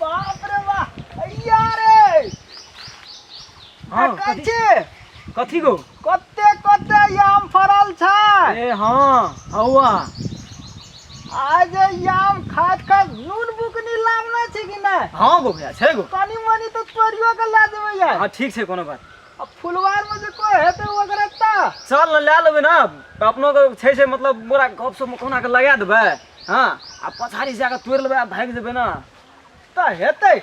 बाप रे वाह अय्या रे हां कथी गो कते कते याम फरल छै ए हां हौआ आज याम खात का नून बुकनी लामना छै कि नै हां गो भैया छै गो कनी मनी तो तोरियो के ला देबै यार हां ठीक छै कोनो बात अब फुलवार में जे कोई हेतै ओकरा ता चल न ले लेबै ना अपनो के छै से मतलब मोरा गप से कोना के लगा देबै हां आ पछाड़ी से जाके तोड़ लेबै आ भाग जेबै ना ता हेतै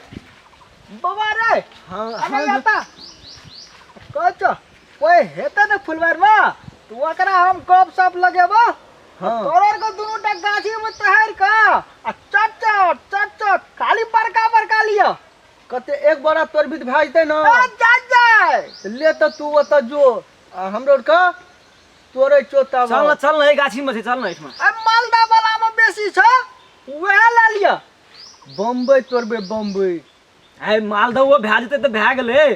बाबा रे हां अरे आता कछ कोई हेतै न फुलवार में तो ओकरा हम गप सप लगेबो हां तोरर को दुनुटा गाछी में तहर का आ चट खाली बड़का लियो कते एक बड़ा तोर भी भाजते ना जाय ले तो तू ओत जो हमरो का तोरे चोता चल न ए गाछी में चल न इसमें अब मालदा वाला में बेसी छ वह ले लियो बम्बई तोरबे बम्बई ए मालदह वो भै जेते त भै गेलै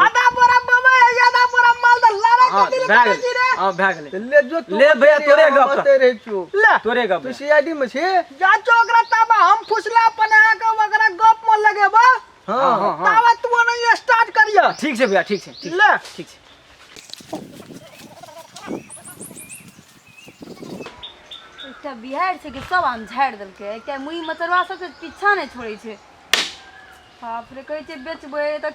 आधा बोरा बम्बई आधा बोरा मालदा लारा हां के दिल भै के गेलै रे हां भै गेलै ले जो तू ले भैया तोरे गप बते रे छु ले तोरे गप तू सीआईडी में छे जा चोकरा ताबा हम फुसला बना के ओकरा गप में लगेबो हां हां तावा तू नहीं स्टार्ट करियो ठीक छै भैया ठीक छै ले ठीक छै एकटा बिहार छै कि सब आम झाड़ि देलकै एकटा मुई मचरवा सबसे पीछा नहीं छोड़े छै बाप रे कहै छै बेचबै त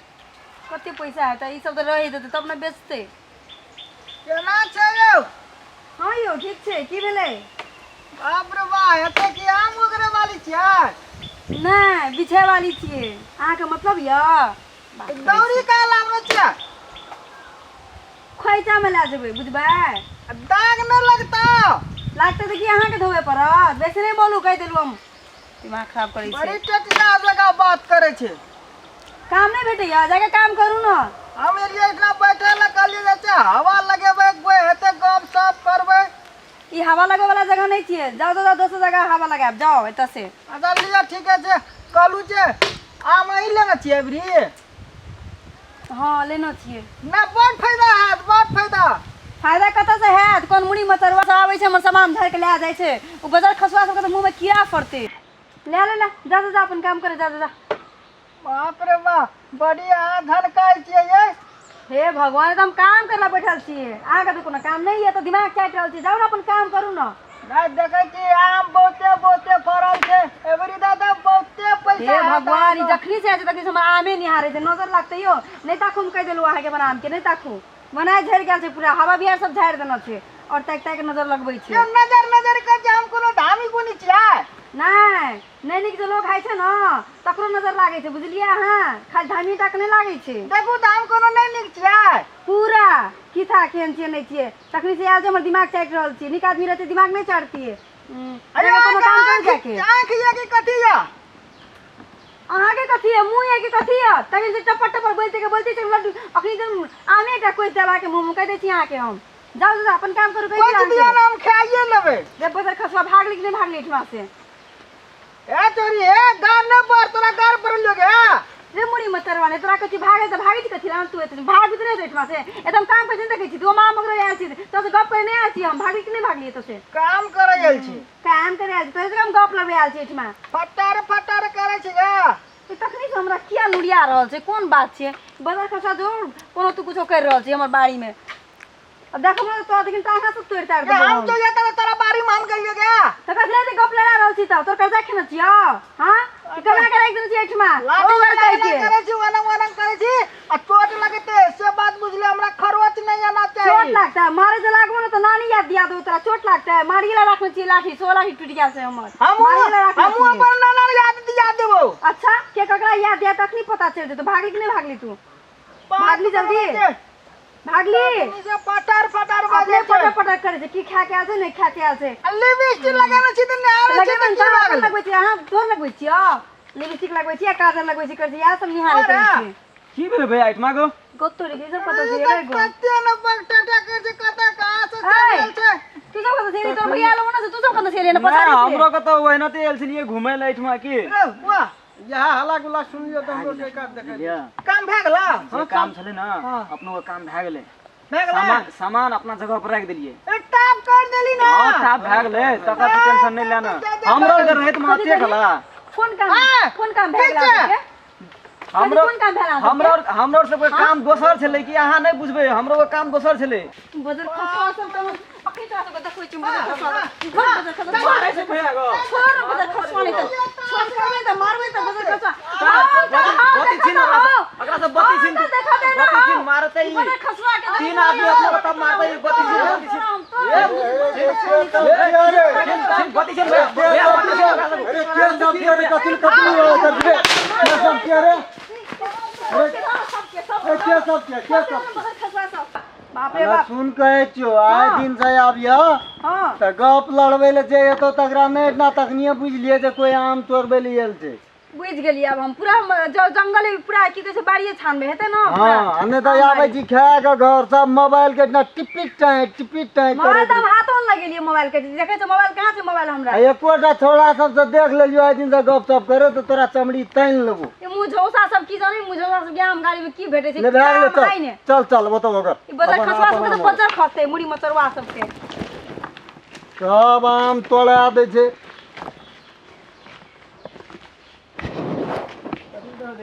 कते पैसा हेतै ई सब त रहि देतै तब न बेचतै केना छै यौ हाँ यौ ठीक छै की भेलै बाप रे वाह एते की आम ओकरे वाली छै नहीं बिछे वाली छियै अहाँके मतलब य दौरी का लाम छै खोइचा में ला जेबै बुझबै दाग न लगता लागतै त की अहाँके धोवे पड़त बेसी नहीं बोलू कहि देलू हम दिमाग खराब करै छै बड़ी टटिया जगह बात करे छै काम नहीं भेटैया जाके काम करू न हम एरिया इतना बैठे ल कहलिए जे छै हवा लगेबै कोई हेते गप सप करबै ई हवा लगे वाला जगह नहीं छियै जाओ दोसर जगह हवा लगाब जाओ एतऽ से अगर लिया ठीक है कहलू जे आम ही लेना चाहिए अबरी हाँ लेना छियै ना बहुत फायदा है बहुत फायदा फायदा कतऽ से हैत कोन मुड़ी मचरवा सब आबै छै हमर सामान धर के ले जाइ छै ओ बजार खसुआ सबके तऽ मुंह में कीड़ा फरते ले जा अपन काम करे जा बाप रे वाह बड़ी आ धनकाई छियै ये हे भगवान एकदम काम करला बैठल छियै अहाँके तो कोनो काम नहीं है तो दिमाग काटि रहल छी जाउ न अपन काम करू न ना देखे कि आम बहुते फरल छै एबरी दादा बहुते पैसा हे भगवान ई जखनी से तखनी से हमरा आमे निहारे छै नजर लागतै यो नहीं ताकू कहि देलू अहाँके बना आम के नहीं ताकू बनाय झड़ि गेल छै पूरा हवा बिहार सब झाड़ि देने छै और ताकि नजर लगबै छै नजर कर जे हम कोनो धामी कोनी छियै नहीं नीक जे लोग खाइ छै न तकरो नजर लागै छै बुझलियै अहाँ खाली धामी तक नहीं लागै छै देखू तऽ हम कोनो नहीं नीक छियै पूरा किथा केहन छियै नहीं छियै तखनी से आयल छै हमर दिमाग चाटि रहल छी नीक आदमी रहतै दिमाग नहीं चढ़तियै कोनो काम कर जाके आंख ये कि कथी या अहाँके कथी है मुंह है कि कथी है तखन से टपट बोलते छै लड्डू अखनी एकदम आमे एकटा कोइ देला के मुंह में कह दै छी अहाँके हम जाओ अपन काम करू कहि कुछ दिया ना हम खाइए लेबै जब बजार खसवा भाग ली कि नहीं भाग ली इठमा से ए तोरी ए गार न पर तोरा गार पर लोगे रे मुड़ी मचरवा ने तोरा कथी भागे त भागे छी कथी ला तू एत भाग भी नहीं इठमा से एकदम काम पे देखे छी तू मां मगर आयल छी तो से गप करे नहीं आयल छी हम भागी कि नहीं भागली तो से काम करे आयल छी काम करे आयल छी तो से हम गप लबे आयल छी इठमा फटार करे छी गा तो तखनी से हमरा किया लुड़िया रहल छै कोन बात छै बजार खसा जो कोनो तू कुछो कर रहल छी हमर बाड़ी में अब देखो ना तो लेकिन टांगा सब तोड़ ताड़ दे हम जो जाता तोरा बारी में हम कहिए गा तो कसले ते गप लड़ा रहल छी त तोर कर्जा खेन छियो हां ई कना करे एक दिन छी इठमा ओवर कह के करे छी वनम करे छी आ चोट लगते से बात बुझले हमरा खरोच नहीं आना चाहिए चोट लगता है मारे जे लागबो ना तो नानी याद दिया दो तोरा चोट लगता है मारिला रखने छी लाठी 16 ही टूट गया से हमर हम अपन नाना याद दिया देबो अच्छा के ककरा याद दिया तखनी पता चल जेतो भागली कि नहीं भागली तू भागली जल्दी भागली से फटार अपने बाजे पटर करे छै की खा के आल छै नहीं खा के आल छै लिपस्टिक लगाना छी त नहीं लगे त काजल लगबै छी अहाँ तोर लगबै छियो लिपस्टिक लगबै छी काजल लगबै छी कर छी यार सब निहारे करै छी की भेलै भैया इठमा गो गोत्तो रे सब पता छै रे गो कते न पगटा कर जे कता कहां से चल छै तू सब पता छै तोर भैया लो ना तू सब पता छै रे ना पता ना हमरो के त ओहिना ते एल छलिए घुमै ला इठमा की रे वाह यहाँ हल्ला गुल्ला सुनियो त हमरो के काट देखे काम भए गेला हां काम छले ना अपनो काम भए गेलै भए गेला सामान अपना जगह पर रख देलिए एक टाप कर देली ना हां टाप भए गेलै तका टेंशन नहीं लेना हमरो इधर रहित माते खला कोन काम हाँ, भेल ठीक छै। के हमरो कोन काम भेल हमरो सबके काम दोसर छलै कि अहाँ नहीं बुझबै हमरो के काम दोसर छलै बजर खसवा सब त पक्के तो सब देखै छी बजर खसवा मारै से भैया गो छोड़ बजर खसवा नहीं त छोड़ करबे त मारबे त बजर खसवा बत्ती छीन अकरा सब बत्ती छीन बत्ती छीन मारते ही बजर खसवा के तीन आदमी अपना तब मारते ही बत्ती छीन बत्ती छीन भैया बत्ती छीन अरे क्या सब के रे कतल कतल उधर रे क्या सब के रे क्या सब के बाप रे बाप सुन कहे छियो आए दिन से आबिया हां त गप लड़बै ले जे एतो तकरा नै इतना तखनिए बुझलिए जे कोई आम तोड़बै ले आयल छै बुझ गेलिए अब हम पूरा जंगल पूरा की कहै छै बाड़िए छानबे हेतै न हां हने त आबै छी खाए के घर सब मोबाइल के इतना टिपिट टाइट करे मोबाइल हम हाथों में लगेलिए मोबाइल के देखे छ मोबाइल कहां से मोबाइल हमरा एकोटा छोड़ा सब से देख लेलियो आइ दिन से गप सप करे तो तोरा चमड़ी तान लेबो ये मुझौसा सब की जानी मुझौसा सब गाम गाड़ी में की भेटे छै ले भाग ले काम है ने चल चल बताओ अगर ई बजर खसवा सब त बजर खसते मुड़ी मचरवा सब के सब आम तोड़ा दे छै